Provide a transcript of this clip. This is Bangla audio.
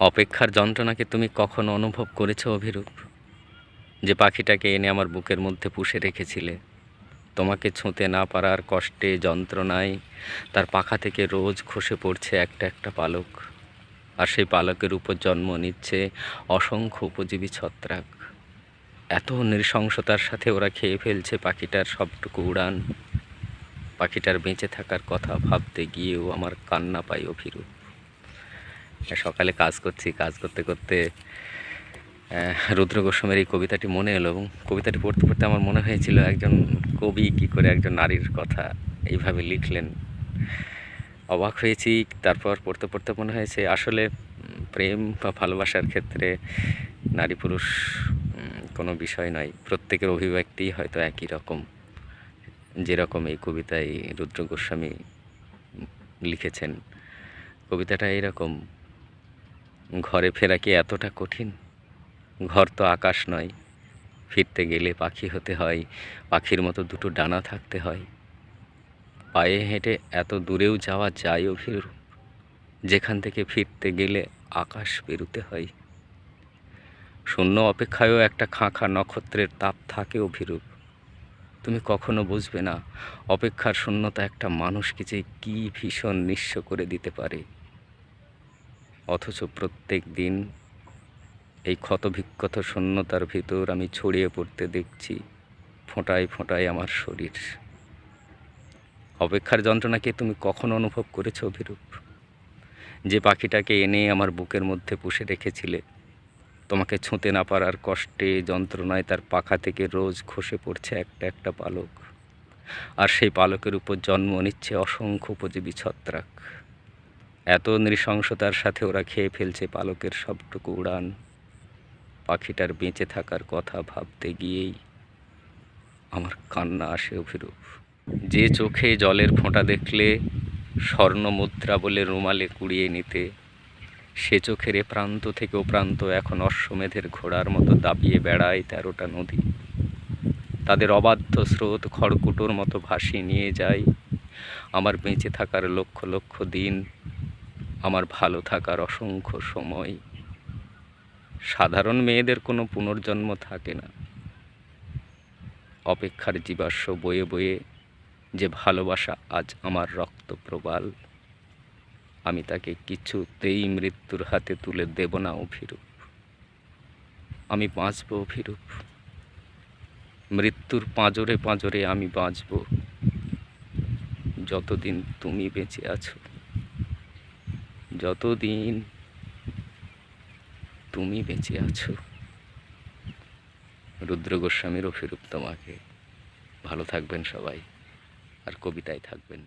অপেক্ষার যন্ত্রণাকে তুমি কখনো অনুভব করেছো অভিরূপ? যে পাখিটাকে এনে আমার বুকের মধ্যে পুষে রেখেছিলে, তোমাকে ছুঁতে না পারার কষ্টে যন্ত্রণায় তার পাখা থেকে রোজ খসে পড়ছে একটা একটা পালক, আর সেই পালকের উপর জন্ম নিচ্ছে অসংখ্য উপজীবী ছত্রাক। এত নৃশংসতার সাথে ওরা খেয়ে ফেলছে পাখিটার সবটুকু উড়ান। পাখিটার বেঁচে থাকার কথা ভাবতে গিয়েও আমার কান্না পায় অভিরূপ। সকালে কাজ করছি, কাজ করতে করতে রুদ্র গোস্বামীর এই কবিতাটি মনে এলো, এবং কবিতাটি পড়তে পড়তে আমার মনে হয়েছিল একজন কবি কী করে একজন নারীর কথা এইভাবে লিখলেন। অবাক হয়েছি। তারপর পড়তে পড়তে মনে হয়েছে আসলে প্রেম বা ভালোবাসার ক্ষেত্রে নারী পুরুষ কোনো বিষয় নয়, প্রত্যেকের অভিব্যক্তিই হয়তো একই রকম। যেরকম এই কবিতায় রুদ্র গোস্বামী লিখেছেন, কবিতাটা এরকম: ঘরে ফেরা কি এতটা কঠিন? ঘর তো আকাশ নয়, ফিরতে গেলে পাখি হতে হয়, পাখির মতো দুটো ডানা থাকতে হয়। পায়ে হেঁটে এত দূরেও যাওয়া যায় অভিরূপ, যেখান থেকে ফিরতে গেলে আকাশ পেরুতে হয়। শূন্য অপেক্ষায়ও একটা খাঁ নক্ষত্রের তাপ থাকে অভিরূপ। তুমি কখনো বুঝবে না অপেক্ষার শূন্যতা একটা মানুষকে যে কী ভীষণ নিঃস্ব করে দিতে পারে। অথচ প্রত্যেক দিন এই ক্ষতবিক্ষত শূন্যতার ভিতর আমি ছড়িয়ে পড়তে দেখছি ফোঁটায় ফোঁটায় আমার শরীর। অপেক্ষার যন্ত্রণাকে তুমি কখনো অনুভব করেছো অভিরূপ? যে পাখিটাকে এনে আমার বুকের মধ্যে পুষে রেখেছিলে, তোমাকে ছুঁতে না পারার কষ্টে যন্ত্রণায় তার পাখা থেকে রোজ খসে পড়ছে একটা একটা পালক, আর সেই পালকের উপর জন্ম নিচ্ছে অসংখ্য উপজীবী ছত্রাক। এত নৃশংসতার সাথে ওরা খেয়ে ফেলছে পালকের সবটুকু উড়ান। পাখিটার বেঁচে থাকার কথা ভাবতে গিয়েই আমার কান্না আসে অভিরূপ। যে চোখে জলের ফোঁটা দেখলে স্বর্ণ মুদ্রা বলে রুমালে কুড়িয়ে নিতে, সে চোখের এ প্রান্ত থেকে ও প্রান্ত এখন অশ্বমেধের ঘোড়ার মতো দাপিয়ে বেড়ায় 13টা নদী। তাদের অবাধ্য স্রোত খড়কুটোর মতো ভাসিয়ে নিয়ে যায় আমার বেঁচে থাকার লক্ষ লক্ষ দিন, আমার ভালো থাকার অসংখ্য সময়। সাধারণ মেয়েদের কোনো পুনর্জন্ম থাকে না। অপেক্ষার জীবাশ্ম বয়ে বয়ে যে ভালোবাসা আজ আমার রক্ত প্রবাল, আমি তাকে কিছুতেই মৃত্যুর হাতে তুলে দেব না অভিরূপ। আমি বাঁচব অভিরূপ, মৃত্যুর পাঁজরে পাঁজরে আমি বাঁচব, যতদিন তুমি বেঁচে আছো, যতদিন তুমি বেঁচে আছো। রুদ্র গোস্বামীর অভিরূপ তোমাকে। ভালো থাকবেন সবাই, আর কবিতায় থাকবেন।